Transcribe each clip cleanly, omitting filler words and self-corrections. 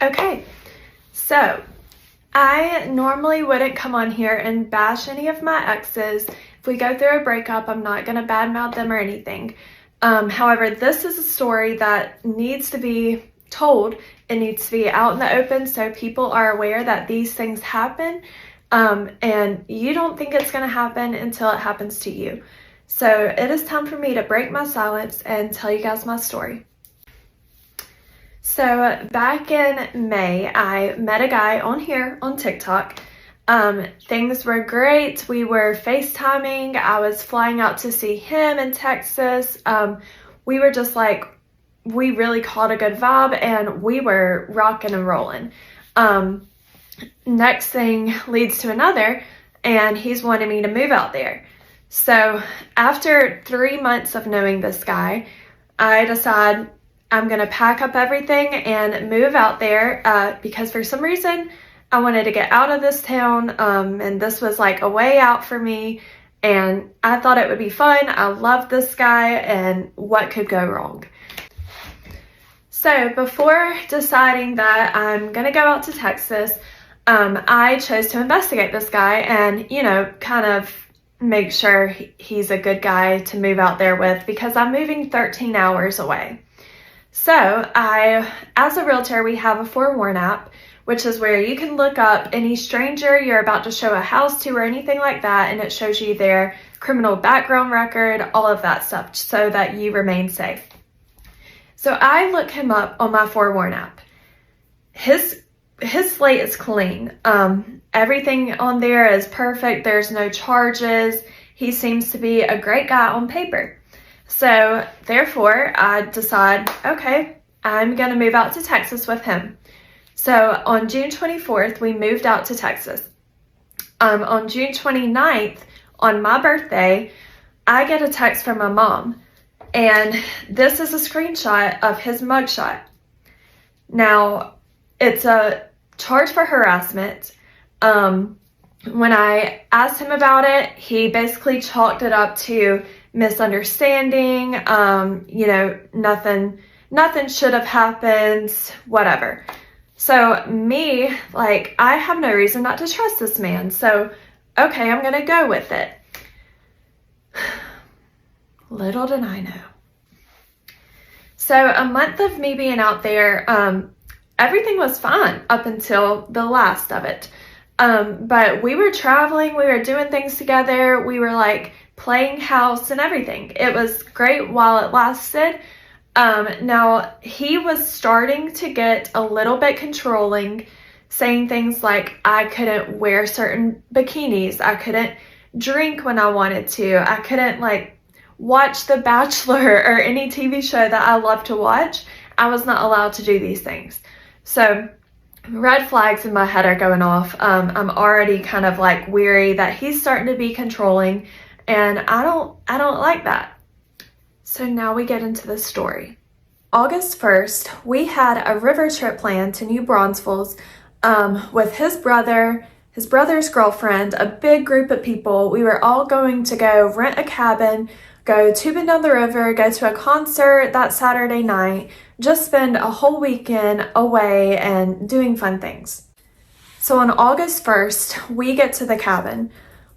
Okay, so I normally wouldn't come on here and bash any of my exes. If we go through a breakup, I'm not going to badmouth them or anything. However, this is a story that needs to be told. It needs to be out in the open so people are aware that these things happen. And you don't think it's going to happen until it happens to you. So it is time for me to break my silence and tell you guys my story. So back in May, I met a guy on here on TikTok. Things were great. We were FaceTiming. I was flying out to see him in Texas. We were just like, we really caught a good vibe and we were rocking and rolling. Next thing leads to another, and he's wanting me to move out there. So after 3 months of knowing this guy, I decide I'm going to pack up everything and move out there because for some reason I wanted to get out of this town, and this was like a way out for me, and I thought it would be fun. I loved this guy, and what could go wrong? So before deciding that I'm going to go out to Texas, I chose to investigate this guy and, kind of make sure he's a good guy to move out there with because I'm moving 13 hours away. So as a realtor, we have a forewarn app, which is where you can look up any stranger you're about to show a house to or anything like that, and it shows you their criminal background record, all of that stuff, so that you remain safe. So I look him up on my forewarn app. His slate is clean. Everything on there is perfect. There's no charges. He seems to be a great guy on paper. So therefore, I decide, okay, I'm going to move out to Texas with him. So on June 24th, we moved out to Texas. On June 29th, on my birthday, I get a text from my mom. And this is a screenshot of his mugshot. Now, it's a charge for harassment. When I asked him about it, he basically chalked it up to misunderstanding, nothing should have happened, whatever. So me, I have no reason not to trust this man. So, okay, I'm going to go with it. Little did I know. So a month of me being out there, everything was fine up until the last of it. But we were traveling, we were doing things together, we were playing house and everything. It was great while it lasted. Now he was starting to get a little bit controlling, saying things like I couldn't wear certain bikinis, I couldn't drink when I wanted to, I couldn't watch The Bachelor or any TV show that I love to watch. I was not allowed to do these things. So red flags in my head are going off. I'm already kind of weary that he's starting to be controlling, and I don't like that. So now we get into the story. August 1st, we had a river trip planned to New Braunfels with his brother, his brother's girlfriend, a big group of people. We were all going to go rent a cabin, go tubing down the river, go to a concert that Saturday night, just spend a whole weekend away and doing fun things. So on August 1st, we get to the cabin.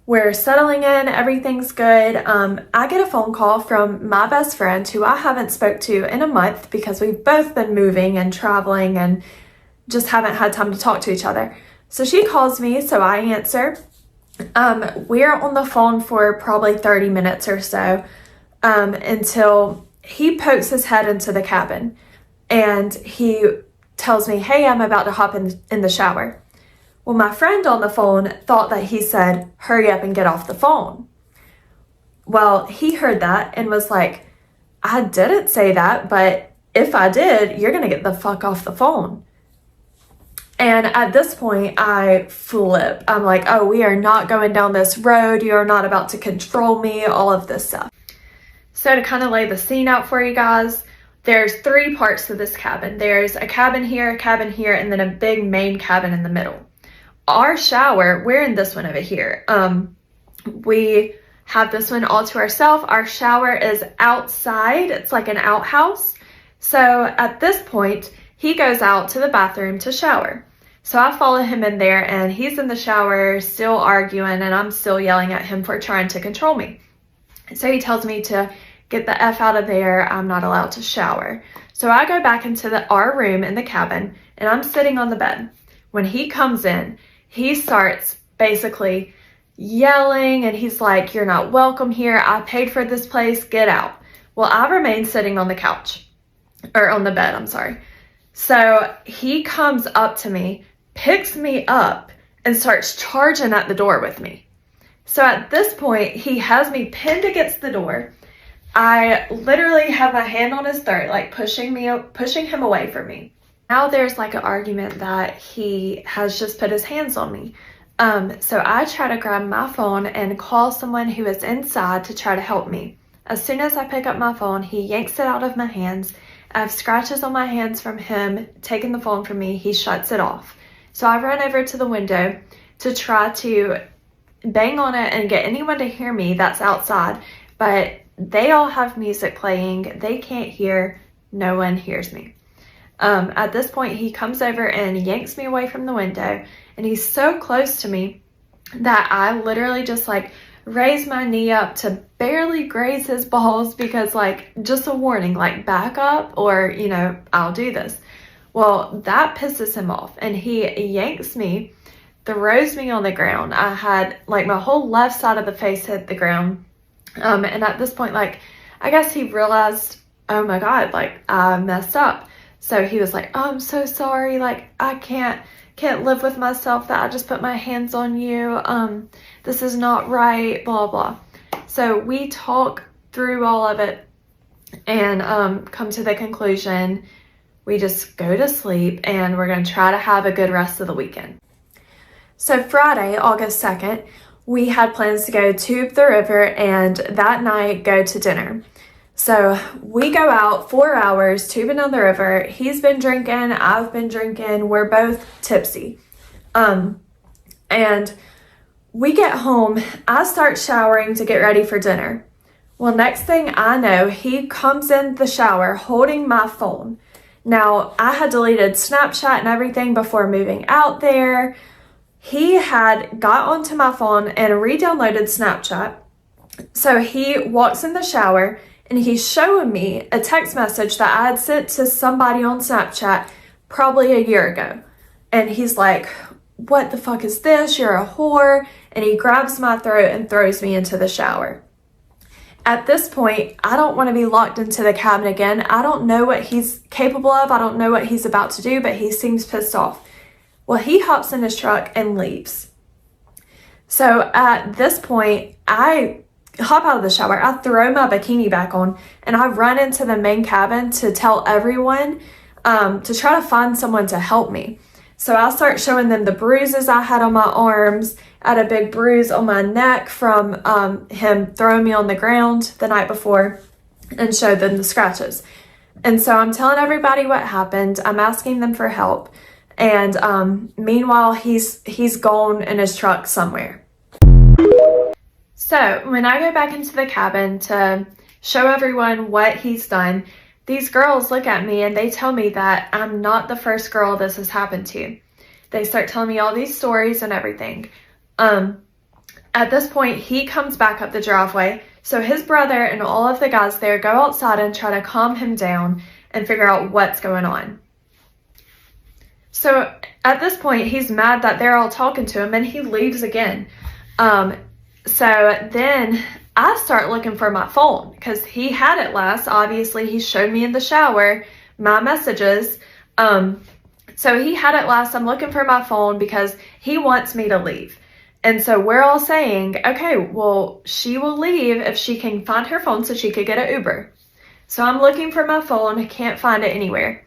We're settling in, everything's good. I get a phone call from my best friend who I haven't spoke to in a month because we've both been moving and traveling and just haven't had time to talk to each other. So she calls me, so I answer. We're on the phone for probably 30 minutes or so until he pokes his head into the cabin and he tells me, hey, I'm about to hop in the shower. Well, my friend on the phone thought that he said, hurry up and get off the phone. Well, he heard that and was like, I didn't say that, but if I did, you're going to get the fuck off the phone. And at this point, I flip. I'm like, oh, we are not going down this road. You are not about to control me, all of this stuff. So to kind of lay the scene out for you guys, there's 3 parts to this cabin. There's a cabin here, and then a big main cabin in the middle. Our shower, we're in this one over here. We have this one all to ourselves. Our shower is outside. It's like an outhouse. So at this point, he goes out to the bathroom to shower. So I follow him in there, and he's in the shower still arguing, and I'm still yelling at him for trying to control me. So he tells me to get the F out of there. I'm not allowed to shower. So I go back into our room in the cabin, and I'm sitting on the bed. When he comes in, he starts basically yelling, and he's like, "You're not welcome here. I paid for this place. Get out." Well, I remain sitting on the couch, or on the bed, I'm sorry. So he comes up to me, picks me up, and starts charging at the door with me. So at this point, he has me pinned against the door. I literally have my hand on his throat, like pushing him away from me. Now there's like an argument that he has just put his hands on me. So I try to grab my phone and call someone who is inside to try to help me. As soon as I pick up my phone, he yanks it out of my hands. I have scratches on my hands from him taking the phone from me. He shuts it off. So I run over to the window to try to bang on it and get anyone to hear me that's outside, but they all have music playing. They can't hear. No one hears me. At this point, he comes over and yanks me away from the window, and he's so close to me that I literally just like raise my knee up to barely graze his balls, because like, just a warning, like back up or, you know, I'll do this. Well, that pisses him off, and he yanks me, throws me on the ground. I had like my whole left side of the face hit the ground. And at this point, like, I guess he realized, oh my God, like I messed up. So he was like, "Oh, I'm so sorry. Like, I can't live with myself that I just put my hands on you. This is not right, blah, blah." So we talk through all of it and come to the conclusion. We just go to sleep, and we're going to try to have a good rest of the weekend. So Friday, August 2nd, we had plans to go to the river and that night go to dinner. So we go out 4 hours tubing on the river. He's been drinking, I've been drinking, we're both tipsy. And we get home, I start showering to get ready for dinner. Well, next thing I know, he comes in the shower holding my phone. Now, I had deleted Snapchat and everything before moving out there. He had got onto my phone and re-downloaded Snapchat. So he walks in the shower, and he's showing me a text message that I had sent to somebody on Snapchat probably a year ago. And he's like, "What the fuck is this? You're a whore." And he grabs my throat and throws me into the shower. At this point, I don't want to be locked into the cabin again. I don't know what he's capable of. I don't know what he's about to do, but he seems pissed off. Well, he hops in his truck and leaves. So at this point, I hop out of the shower, I throw my bikini back on, and I run into the main cabin to tell everyone to try to find someone to help me. So I start showing them the bruises I had on my arms. I had a big bruise on my neck from him throwing me on the ground the night before, and showed them the scratches. And so I'm telling everybody what happened. I'm asking them for help. And meanwhile, he's gone in his truck somewhere. So when I go back into the cabin to show everyone what he's done, these girls look at me and they tell me that I'm not the first girl this has happened to. They start telling me all these stories and everything. At this point, he comes back up the driveway. So his brother and all of the guys there go outside and try to calm him down and figure out what's going on. So at this point, he's mad that they're all talking to him, and he leaves again. So then I start looking for my phone, because he had it last. Obviously, he showed me in the shower my messages. So he had it last. I'm looking for my phone because he wants me to leave. And so we're all saying, okay, well, she will leave if she can find her phone so she could get an Uber. So I'm looking for my phone. I can't find it anywhere.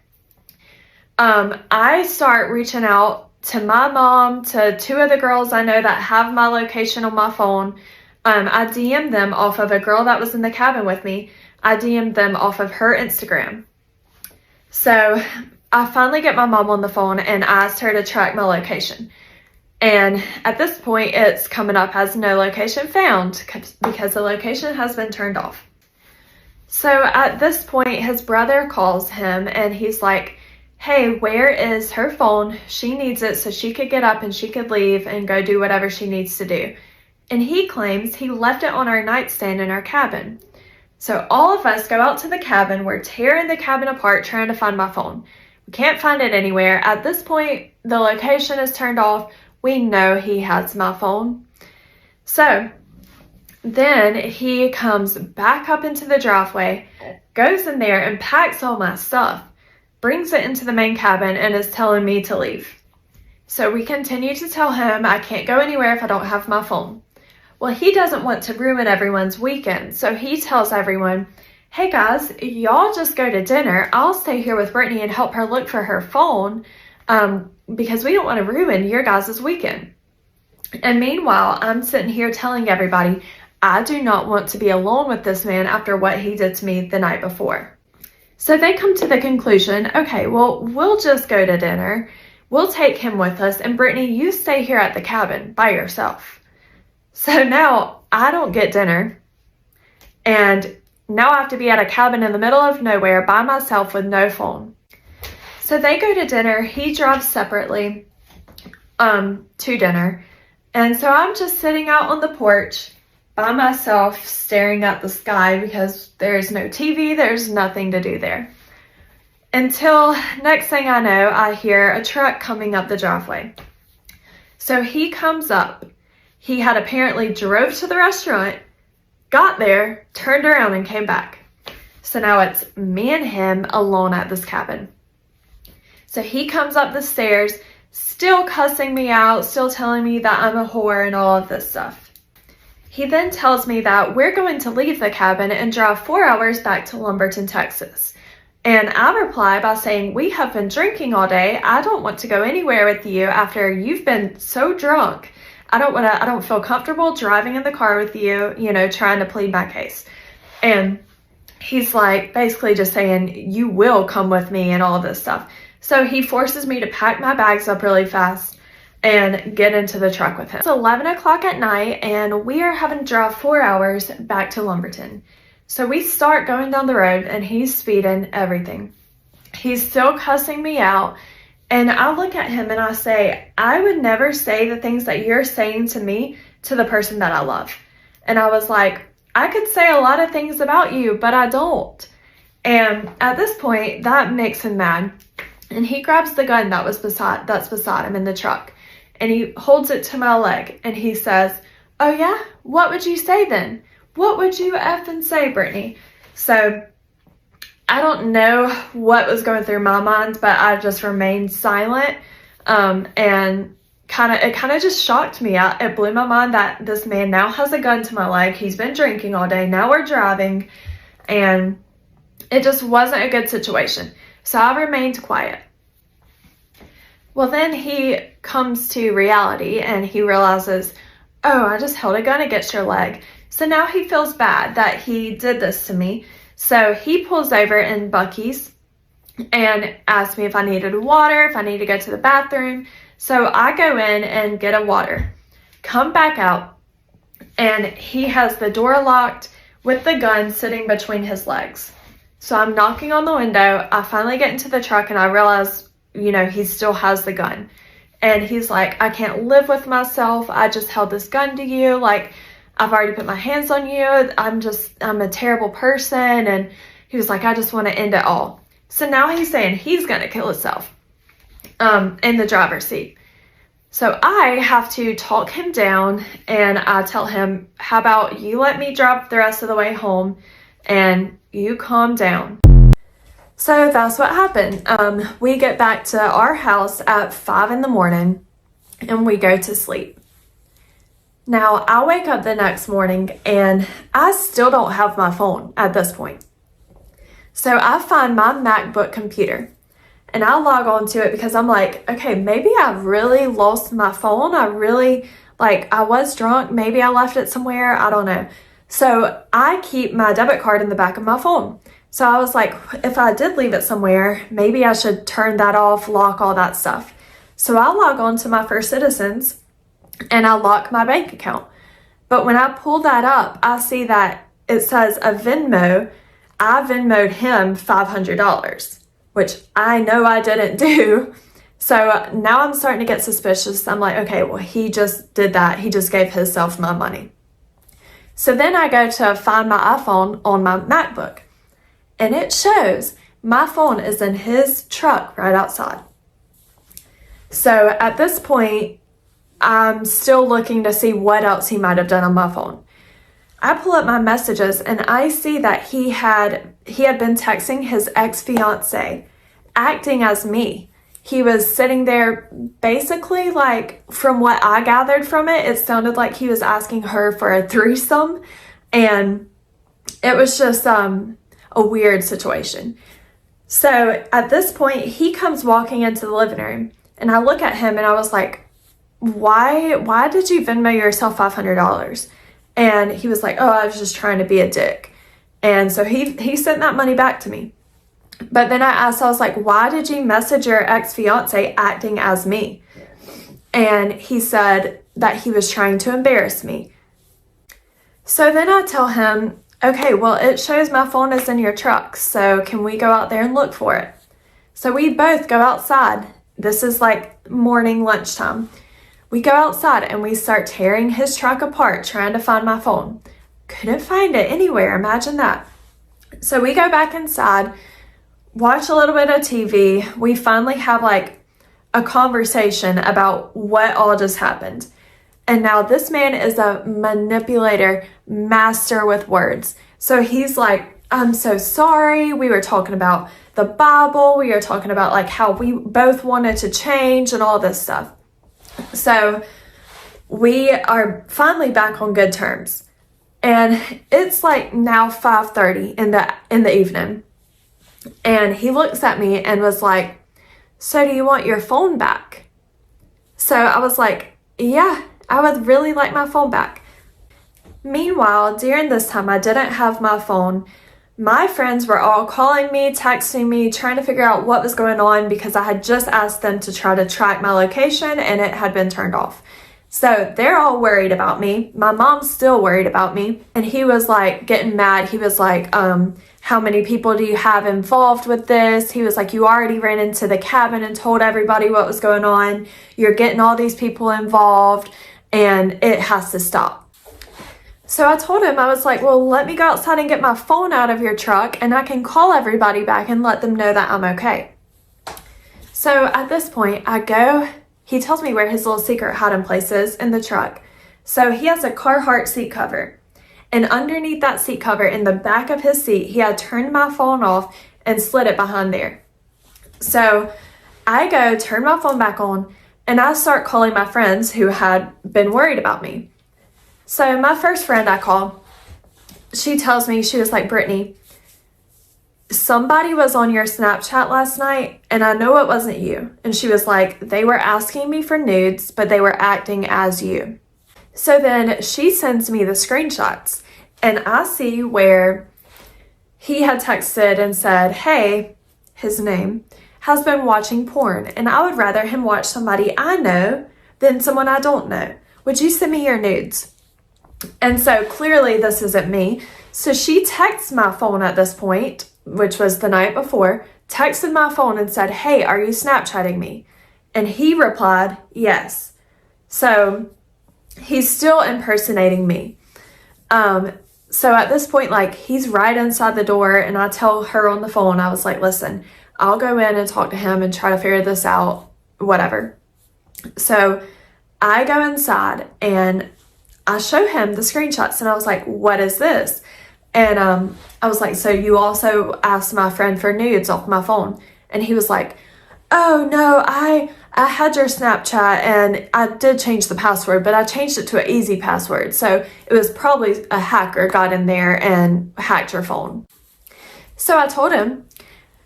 I start reaching out to my mom, to two of the girls I know that have my location on my phone. I DM'd them off of a girl that was in the cabin with me. I DM'd them off of her Instagram. So I finally get my mom on the phone and asked her to track my location. And at this point, it's coming up as no location found because the location has been turned off. So at this point, his brother calls him and he's like, hey, where is her phone? She needs it so she could get up and she could leave and go do whatever she needs to do. And he claims he left it on our nightstand in our cabin. So all of us go out to the cabin. We're tearing the cabin apart trying to find my phone. We can't find it anywhere. At this point, the location is turned off. We know he has my phone. So then he comes back up into the driveway, goes in there and packs all my stuff, brings it into the main cabin, and is telling me to leave. So we continue to tell him I can't go anywhere if I don't have my phone. Well, he doesn't want to ruin everyone's weekend, so he tells everyone, hey guys, y'all just go to dinner. I'll stay here with Brittany and help her look for her phone because we don't want to ruin your guys' weekend. And meanwhile, I'm sitting here telling everybody I do not want to be alone with this man after what he did to me the night before. So they come to the conclusion, okay, well, we'll just go to dinner. We'll take him with us, and Brittany, you stay here at the cabin by yourself. So now I don't get dinner, and now I have to be at a cabin in the middle of nowhere by myself with no phone. So they go to dinner. He drives separately to dinner. And so I'm just sitting out on the porch by myself staring at the sky because there's no TV, there's nothing to do there. Until next thing I know, I hear a truck coming up the driveway. So he comes up. He had apparently drove to the restaurant, got there, turned around and came back. So now it's me and him alone at this cabin. So he comes up the stairs, still cussing me out, still telling me that I'm a whore and all of this stuff. He then tells me that we're going to leave the cabin and drive 4 hours back to Lumberton, Texas. And I reply by saying, we have been drinking all day. I don't want to go anywhere with you after you've been so drunk. I don't feel comfortable driving in the car with you, trying to plead my case. And he's like basically just saying, you will come with me and all this stuff. So he forces me to pack my bags up really fast and get into the truck with him. It's 11 o'clock at night and we are having to drive 4 hours back to Lumberton. So we start going down the road and he's speeding everything. He's still cussing me out. And I look at him and I say, I would never say the things that you're saying to me to the person that I love. And I was like, I could say a lot of things about you, but I don't. And at this point, that makes him mad. And he grabs the gun that's beside him in the truck. And he holds it to my leg. And he says, oh yeah? What would you say then? What would you effing say, Brittany? So I don't know what was going through my mind, but I just remained silent. And it kind of just shocked me. It blew my mind that this man now has a gun to my leg. He's been drinking all day. Now we're driving. And it just wasn't a good situation. So I remained quiet. Well, then he comes to reality and he realizes, oh, I just held a gun against your leg. So now he feels bad that he did this to me. So he pulls over in Buc-ee's and asks me if I needed water, if I need to go to the bathroom. So I go in and get a water, come back out, and he has the door locked with the gun sitting between his legs. So I'm knocking on the window. I finally get into the truck and I realize, he still has the gun. And he's like, I can't live with myself. I just held this gun to you. Like, I've already put my hands on you. I'm a terrible person. And he was like, I just want to end it all. So now he's saying he's going to kill himself in the driver's seat. So I have to talk him down and I tell him, how about you let me drive the rest of the way home and you calm down. So that's what happened. We get back to our house at 5 a.m. and we go to sleep. Now, I wake up the next morning and I still don't have my phone at this point. So I find my MacBook computer and I log on to it because I'm like, okay, maybe I really lost my phone. I was drunk. Maybe I left it somewhere. I don't know. So I keep my debit card in the back of my phone. So I was like, if I did leave it somewhere, maybe I should turn that off, lock all that stuff. So I log on to my First Citizens and I lock my bank account. But when I pull that up, I see that it says a Venmo. I Venmo'd him $500. which I know I didn't do. So now I'm starting to get suspicious. I'm like, okay, well, he just did that. He just gave himself my money. So then I go to find my iPhone on my MacBook, and it shows my phone is in his truck right outside. So at this point, I'm still looking to see what else he might have done on my phone. I pull up my messages and I see that he had been texting his ex-fiance, acting as me. He was sitting there basically, like, from what I gathered from it, it sounded like he was asking her for a threesome, and it was just a weird situation. So at this point, he comes walking into the living room, and I look at him and I was like, why did you Venmo yourself $500? And he was like, oh, I was just trying to be a dick. And so he sent that money back to me. But then I was like, why did you message your ex-fiance acting as me? And he said that he was trying to embarrass me. So then I tell him, okay, well, it shows my phone is in your truck, so can we go out there and look for it? So we both go outside. This is like morning lunchtime. We go outside and we start tearing his truck apart, trying to find my phone. Couldn't find it anywhere, imagine that. So we go back inside, watch a little bit of TV. We finally have like a conversation about what all just happened. And now this man is a manipulator, master with words. So he's like, I'm so sorry. We were talking about the Bible. We were talking about like how we both wanted to change and all this stuff. So we are finally back on good terms. And it's like now 5:30 in the evening. And he looks at me and was like, so do you want your phone back? So I was like, yeah, I would really like my phone back. Meanwhile, during this time, I didn't have my phone. My friends were all calling me, texting me, trying to figure out what was going on because I had just asked them to try to track my location and it had been turned off. So they're all worried about me. My mom's still worried about me. And he was like getting mad. He was like, how many people do you have involved with this? He was like, you already ran into the cabin and told everybody what was going on. You're getting all these people involved and it has to stop. So I told him, I was like, well, let me go outside and get my phone out of your truck and I can call everybody back and let them know that I'm okay. So at this point, I go, he tells me where his little secret hiding place is in the truck. So he has a Carhartt seat cover. And underneath that seat cover, in the back of his seat, he had turned my phone off and slid it behind there. So I go turn my phone back on and I start calling my friends who had been worried about me. So my first friend I call, she tells me, she was like, Brittany, somebody was on your Snapchat last night and I know it wasn't you. And she was like, they were asking me for nudes, but they were acting as you. So then she sends me the screenshots and I see where he had texted and said, hey, his name has been watching porn and I would rather him watch somebody I know than someone I don't know. Would you send me your nudes? And so clearly this isn't me. So she texts my phone at this point, which was the night before, texted my phone and said, hey, are you Snapchatting me? And he replied, yes. So he's still impersonating me. So at this point, like, he's right inside the door and I tell her on the phone, I was like, listen, I'll go in and talk to him and try to figure this out, whatever. So I go inside and I show him the screenshots and I was like, what is this? And I was like, so you also asked my friend for nudes off my phone? And he was like, oh no, I had your Snapchat and I did change the password, but I changed it to an easy password. So it was probably a hacker got in there and hacked your phone. So I told him,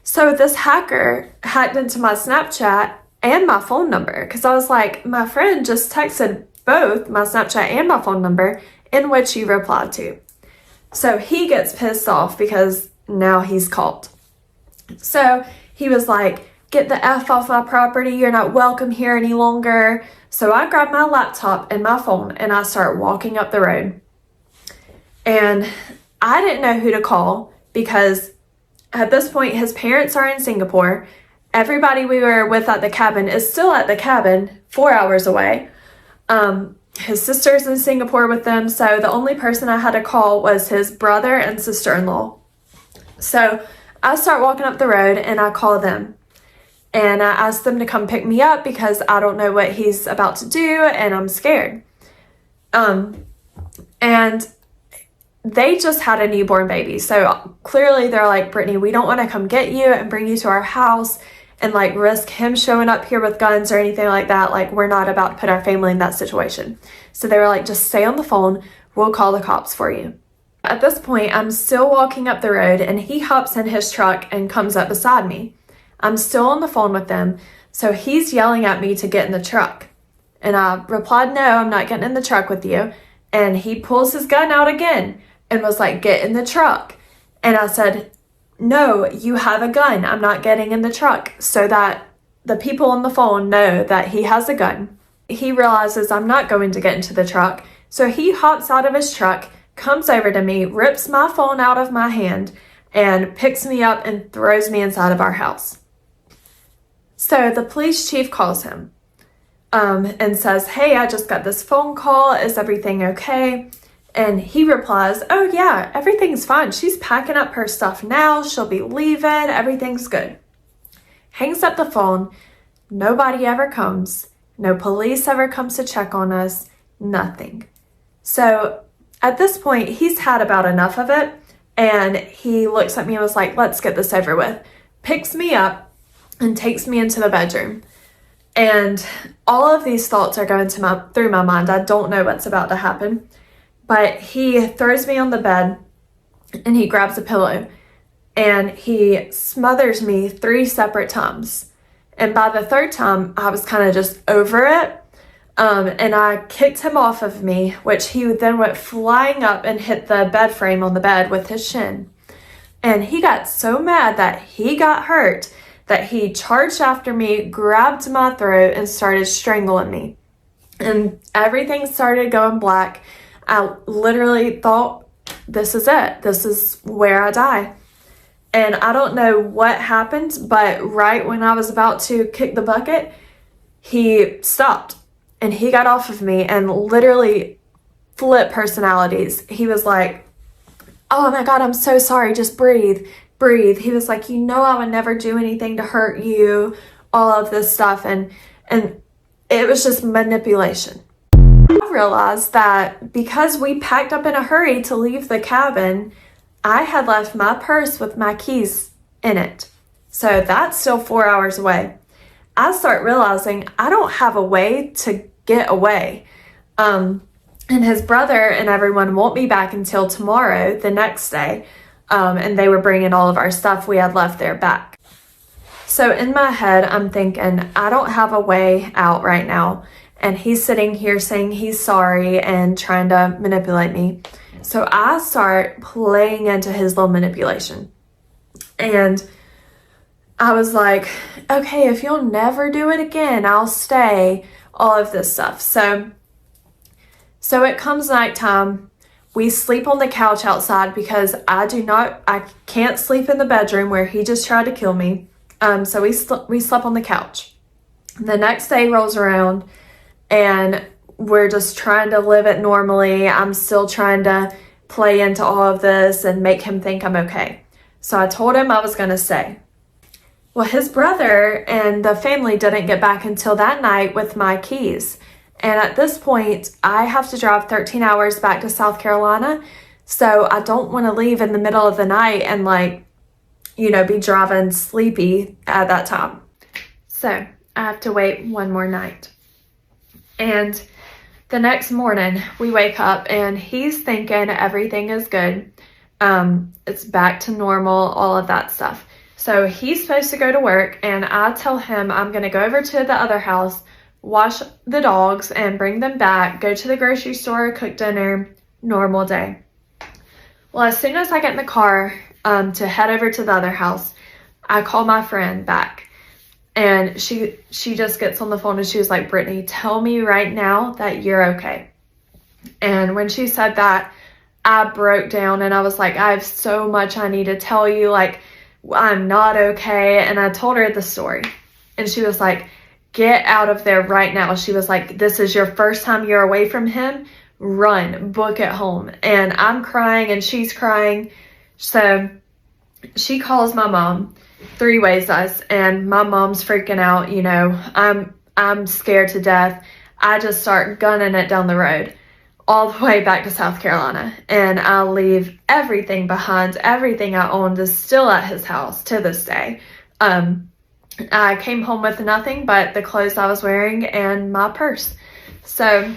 so this hacker hacked into my Snapchat and my phone number. Because I was like, my friend just texted both my Snapchat and my phone number in which you replied to. So he gets pissed off because now he's caught. So he was like, get the F off my property. You're not welcome here any longer. So I grab my laptop and my phone and I start walking up the road. And I didn't know who to call because At this point, his parents are in Singapore. Everybody we were with at the cabin is still at the cabin, 4 hours away. His sister's in Singapore with them, so the only person I had to call was his brother and sister-in-law. So I start walking up the road and I call them. And I ask them to come pick me up because I don't know what he's about to do and I'm scared. And they just had a newborn baby. So clearly they're like, Brittany, we don't want to come get you and bring you to our house and like risk him showing up here with guns or anything like that. Like, we're not about to put our family in that situation. So they were like, just stay on the phone. We'll call the cops for you. At this point, I'm still walking up the road and he hops in his truck and comes up beside me. I'm still on the phone with them. So he's yelling at me to get in the truck. And I replied, no, I'm not getting in the truck with you. And he pulls his gun out again and was like, get in the truck. And I said, no, you have a gun. I'm not getting in the truck, so that the people on the phone know that he has a gun. He realizes I'm not going to get into the truck. So he hops out of his truck, comes over to me, rips my phone out of my hand, and picks me up and throws me inside of our house. So the police chief calls him and says, hey, I just got this phone call. Is everything okay? And he replies, oh yeah, everything's fine. She's packing up her stuff now. She'll be leaving. Everything's good. Hangs up the phone. Nobody ever comes. No police ever comes to check on us. Nothing. So at this point, he's had about enough of it. And he looks at me and was like, let's get this over with. Picks me up and takes me into the bedroom. And all of these thoughts are going through my mind. I don't know what's about to happen. But he throws me on the bed and he grabs a pillow and he smothers me 3 separate times. And by the 3rd time, I was kind of just over it. And I kicked him off of me, which he then went flying up and hit the bed frame on the bed with his shin. And he got so mad that he got hurt that he charged after me, grabbed my throat, and started strangling me. And everything started going black. I literally thought, this is it. This is where I die. And I don't know what happened, but right when I was about to kick the bucket, he stopped and he got off of me and literally flipped personalities. He was like, oh my God, I'm so sorry. Just breathe, breathe. He was like, you know, I would never do anything to hurt you, all of this stuff. And it was just manipulation. I realized that because we packed up in a hurry to leave the cabin, I had left my purse with my keys in it. So that's still 4 hours away. I start realizing I don't have a way to get away. And his brother and everyone won't be back until tomorrow, the next day. And they were bringing all of our stuff we had left there back. So in my head, I'm thinking, I don't have a way out right now. And he's sitting here saying he's sorry and trying to manipulate me. So I start playing into his little manipulation. And I was like, okay, if you'll never do it again, I'll stay, all of this stuff. So it comes nighttime. We sleep on the couch outside because I can't sleep in the bedroom where he just tried to kill me. So we slept on the couch. The next day rolls around and we're just trying to live it normally. I'm still trying to play into all of this and make him think I'm okay. So I told him I was going to stay. Well, his brother and the family didn't get back until that night with my keys. And at this point, I have to drive 13 hours back to South Carolina. So I don't want to leave in the middle of the night and be driving sleepy at that time. So I have to wait one more night. And the next morning we wake up and he's thinking everything is good. It's back to normal, all of that stuff. So he's supposed to go to work and I tell him I'm going to go over to the other house, wash the dogs and bring them back, go to the grocery store, cook dinner, normal day. Well, as soon as I get in the car to head over to the other house, I call my friend back. And she just gets on the phone and she was like, Brittany, tell me right now that you're okay. And when she said that, I broke down and I was like, I have so much I need to tell you. Like, I'm not okay. And I told her the story. And she was like, get out of there right now. She was like, this is your first time you're away from him. Run, book it home. And I'm crying and she's crying. So she calls my mom, three-ways us, and my mom's freaking out. You know, I'm scared to death. I just start gunning it down the road all the way back to South Carolina. And I leave everything behind. Everything I owned is still at his house to this day. I came home with nothing but the clothes I was wearing and my purse. So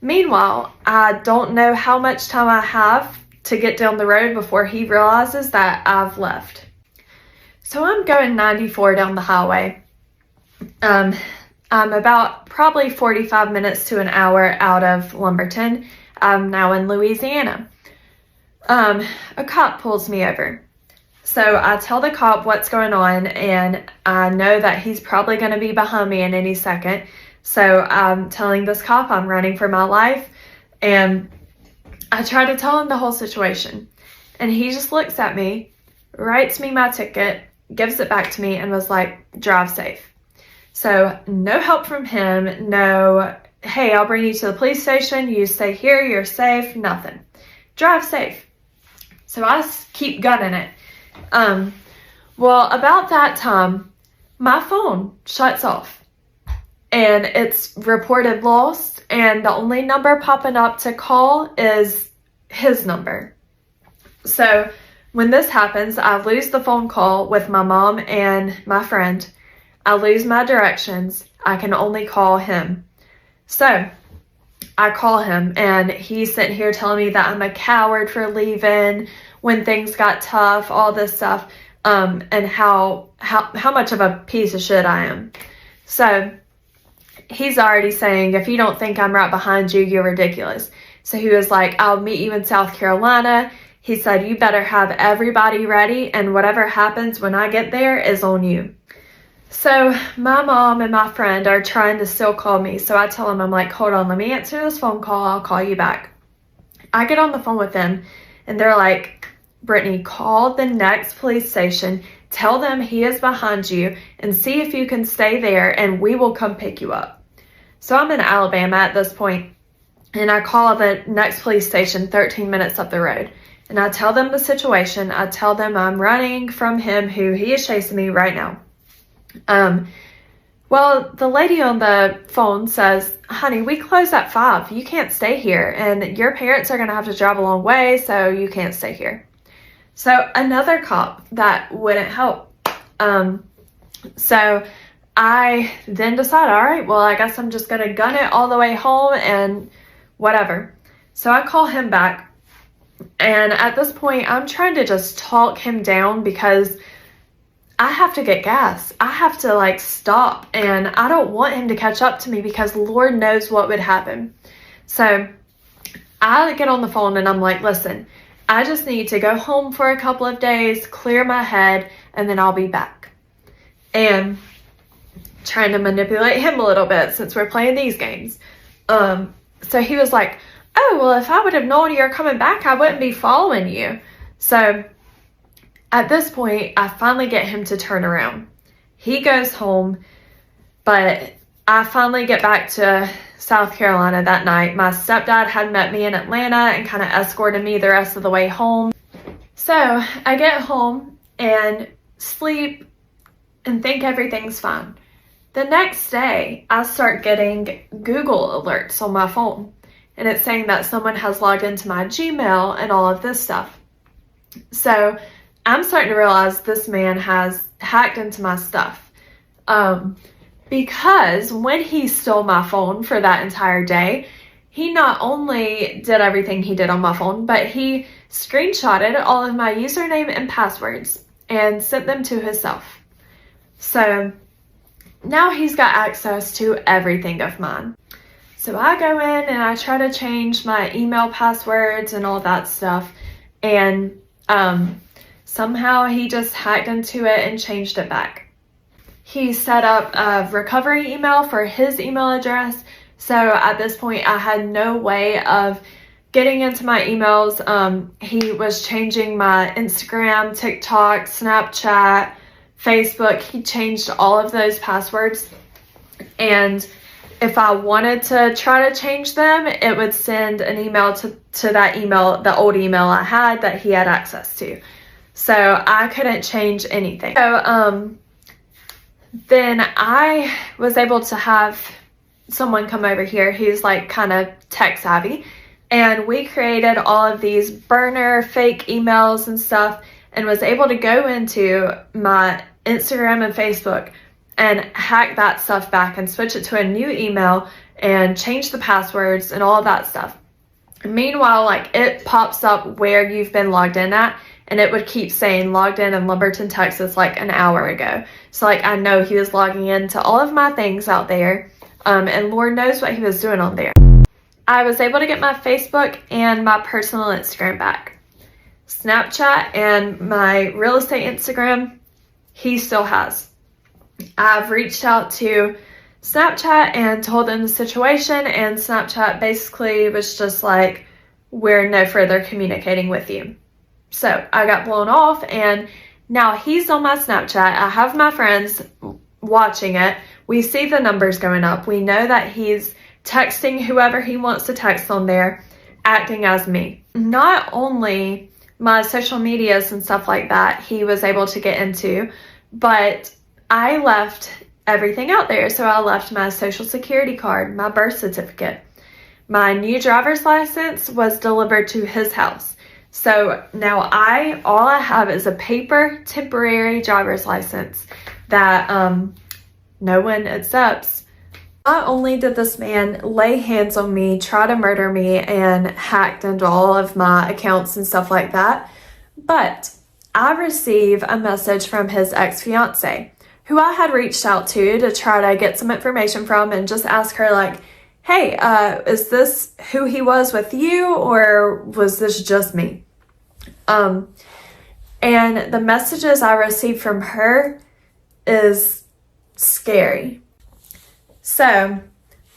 meanwhile, I don't know how much time I have to get down the road before he realizes that I've left. So I'm going 94 down the highway. I'm about probably 45 minutes to an hour out of Lumberton. I'm now in Louisiana. A cop pulls me over. So I tell the cop what's going on, and I know that he's probably going to be behind me in any second. So I'm telling this cop I'm running for my life, and I try to tell him the whole situation. And he just looks at me, writes me my ticket, gives it back to me, and was like, drive safe. So no help from him, no, hey, I'll bring you to the police station, you stay here, you're safe, nothing. Drive safe. So I keep gunning it. Well, about that time, my phone shuts off and it's reported lost, and the only number popping up to call is his number. So when this happens, I lose the phone call with my mom and my friend. I lose my directions. I can only call him. So I call him, and he's sitting here telling me that I'm a coward for leaving when things got tough, all this stuff, and how much of a piece of shit I am. So he's already saying, if you don't think I'm right behind you, you're ridiculous. So he was like, I'll meet you in South Carolina. He said, you better have everybody ready, and whatever happens when I get there is on you. So my mom and my friend are trying to still call me. So I tell them, I'm like, hold on, let me answer this phone call. I'll call you back. I get on the phone with them, and they're like, Brittany, call the next police station. Tell them he is behind you and see if you can stay there, and we will come pick you up. So I'm in Alabama at this point, and I call the next police station 13 minutes up the road. And I tell them the situation. I tell them I'm running from him, who he is chasing me right now. Well, the lady on the phone says, honey, we close at 5. You can't stay here, and your parents are going to have to drive a long way, so you can't stay here. So another cop that wouldn't help. So I then decide, all right, well, I guess I'm just going to gun it all the way home and whatever. So I call him back, and at this point, I'm trying to just talk him down because I have to get gas. I have to stop, and I don't want him to catch up to me because Lord knows what would happen. So I get on the phone and I'm like, listen, I just need to go home for a couple of days, clear my head, and then I'll be back. And trying to manipulate him a little bit since we're playing these games. So he was like, oh, well, if I would have known you were coming back, I wouldn't be following you. So at this point, I finally get him to turn around. He goes home, but I finally get back to South Carolina that night. My stepdad had met me in Atlanta and kind of escorted me the rest of the way home. So I get home and sleep and think everything's fine. The next day, I start getting Google alerts on my phone, and it's saying that someone has logged into my Gmail and all of this stuff. So I'm starting to realize this man has hacked into my stuff. Because when he stole my phone for that entire day, he not only did everything he did on my phone, but he screenshotted all of my username and passwords and sent them to himself. So now he's got access to everything of mine. So I go in and I try to change my email passwords and all that stuff. And somehow he just hacked into it and changed it back. He set up a recovery email for his email address. So at this point, I had no way of getting into my emails. He was changing my Instagram, TikTok, Snapchat, Facebook. He changed all of those passwords. And if I wanted to try to change them, it would send an email to that email, the old email I had that he had access to. So I couldn't change anything. So then I was able to have someone come over here who's like kind of tech savvy. And we created all of these burner fake emails and stuff, and was able to go into my Instagram and Facebook and hack that stuff back and switch it to a new email and change the passwords and all of that stuff. Meanwhile, like, it pops up where you've been logged in at, and it would keep saying logged in Lumberton, Texas, like an hour ago. So like, I know he was logging into all of my things out there, and Lord knows what he was doing on there. I was able to get my Facebook and my personal Instagram back. Snapchat and my real estate Instagram, he still has. I've reached out to Snapchat and told them the situation, and Snapchat basically was just like, we're no further communicating with you. So I got blown off, and now he's on my Snapchat. I have my friends watching it. We see the numbers going up. We know that he's texting whoever he wants to text on there, acting as me. Not only my social medias and stuff like that he was able to get into, but I left everything out there. So I left my social security card, my birth certificate. My new driver's license was delivered to his house. So now all I have is a paper temporary driver's license that no one accepts. Not only did this man lay hands on me, try to murder me, and hacked into all of my accounts and stuff like that, but I receive a message from his ex-fiance, who I had reached out to try to get some information from and just ask her, like, hey, is this who he was with you, or was this just me? And the messages I received from her is scary. So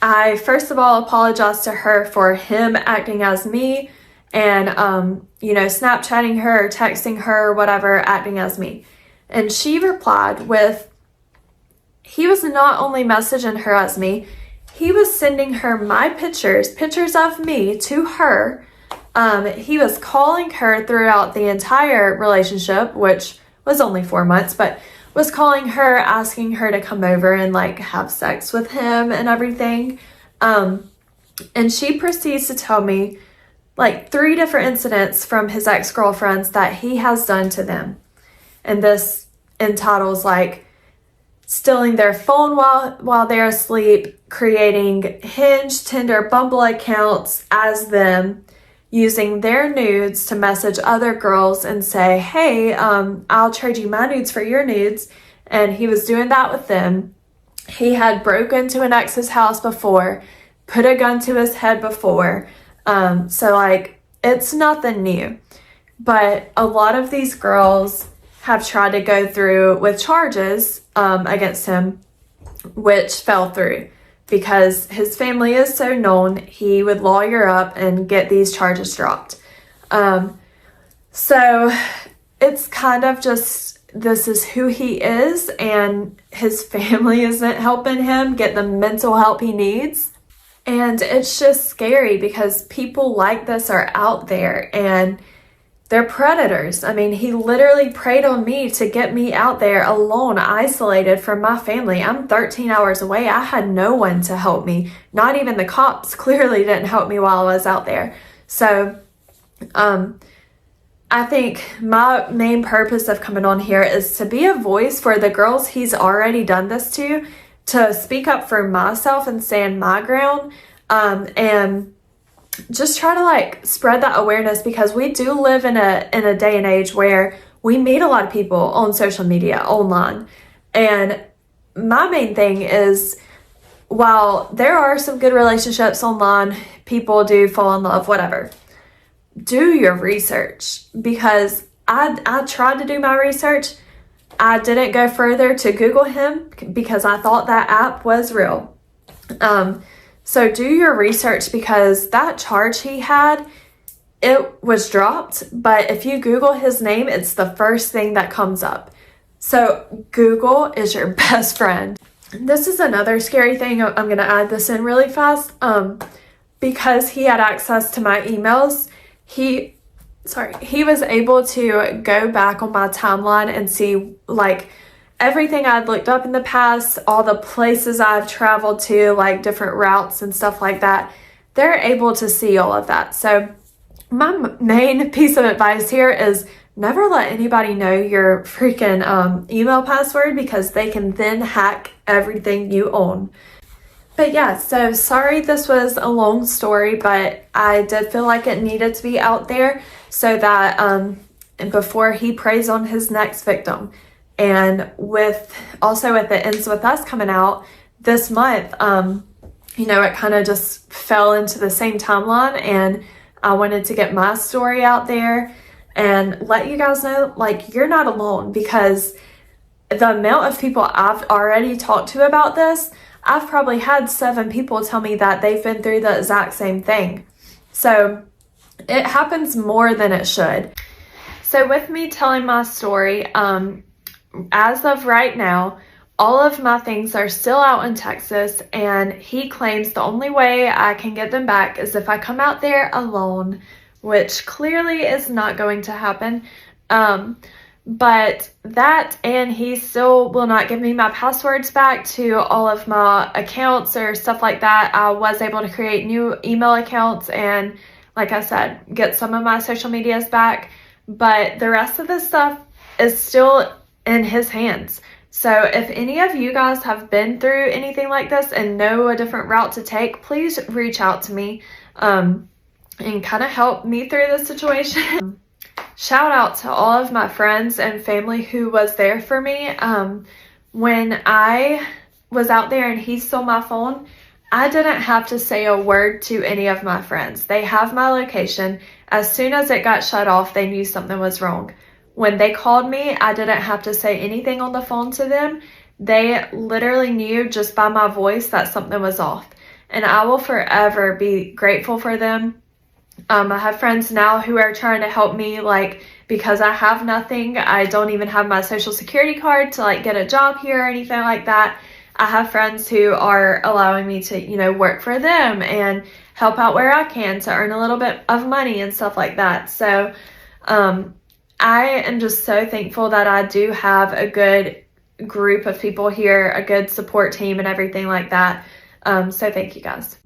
I first of all apologized to her for him acting as me and, Snapchatting her, texting her, whatever, acting as me. And she replied with, he was not only messaging her as me, he was sending her my pictures of me to her. He was calling her throughout the entire relationship, which was only 4 months, but was calling her, asking her to come over and like have sex with him and everything. And she proceeds to tell me like 3 different incidents from his ex-girlfriends that he has done to them. And this entitles like stealing their phone while they're asleep, creating Hinge, Tinder, Bumble accounts as them, using their nudes to message other girls and say, hey, I'll trade you my nudes for your nudes. And he was doing that with them. He had broke into an ex's house before, put a gun to his head before. So like, it's nothing new. But a lot of these girls have tried to go through with charges against him, which fell through. Because his family is so known, he would lawyer up and get these charges dropped. So it's kind of just, this is who he is, and his family isn't helping him get the mental help he needs. And it's just scary because people like this are out there and they're predators. I mean, he literally preyed on me to get me out there alone, isolated from my family. I'm 13 hours away. I had no one to help me. Not even the cops clearly didn't help me while I was out there. So, I think my main purpose of coming on here is to be a voice for the girls he's already done this to speak up for myself and stand my ground, and just try to like spread that awareness, because we do live in a day and age where we meet a lot of people on social media, online. And my main thing is, while there are some good relationships online, people do fall in love, whatever, do your research. Because I tried to do my research. I didn't go further to Google him because I thought that app was real. So do your research, because that charge he had it was dropped, but if you Google his name, it's the first thing that comes up. So Google is your best friend. This is another scary thing. I'm going to add this in really fast. Because he had access to my emails, he was able to go back on my timeline and see like everything I'd looked up in the past, all the places I've traveled to, like different routes and stuff like that. They're able to see all of that. So my main piece of advice here is never let anybody know your freaking email password, because they can then hack everything you own. But yeah, so sorry this was a long story, but I did feel like it needed to be out there so that before he preys on his next victim. And with the Ends With Us coming out this month, you know, it kind of just fell into the same timeline, and I wanted to get my story out there and let you guys know, like, you're not alone, because the amount of people I've already talked to about this, I've probably had 7 people tell me that they've been through the exact same thing. So it happens more than it should. So with me telling my story, as of right now, all of my things are still out in Texas, and he claims the only way I can get them back is if I come out there alone, which clearly is not going to happen. But that, and he still will not give me my passwords back to all of my accounts or stuff like that. I was able to create new email accounts and, like I said, get some of my social medias back. But the rest of this stuff is still in his hands. So if any of you guys have been through anything like this and know a different route to take, please reach out to me and kind of help me through this situation. Shout out to all of my friends and family who was there for me. When I was out there and he stole my phone, I didn't have to say a word to any of my friends. They have my location. As soon as it got shut off, they knew something was wrong. When they called me, I didn't have to say anything on the phone to them. They literally knew just by my voice that something was off. And I will forever be grateful for them. I have friends now who are trying to help me, like, because I have nothing. I don't even have my social security card to like get a job here or anything like that. I have friends who are allowing me to, you know, work for them and help out where I can to earn a little bit of money and stuff like that. So I am just so thankful that I do have a good group of people here, a good support team and everything like that. So thank you guys.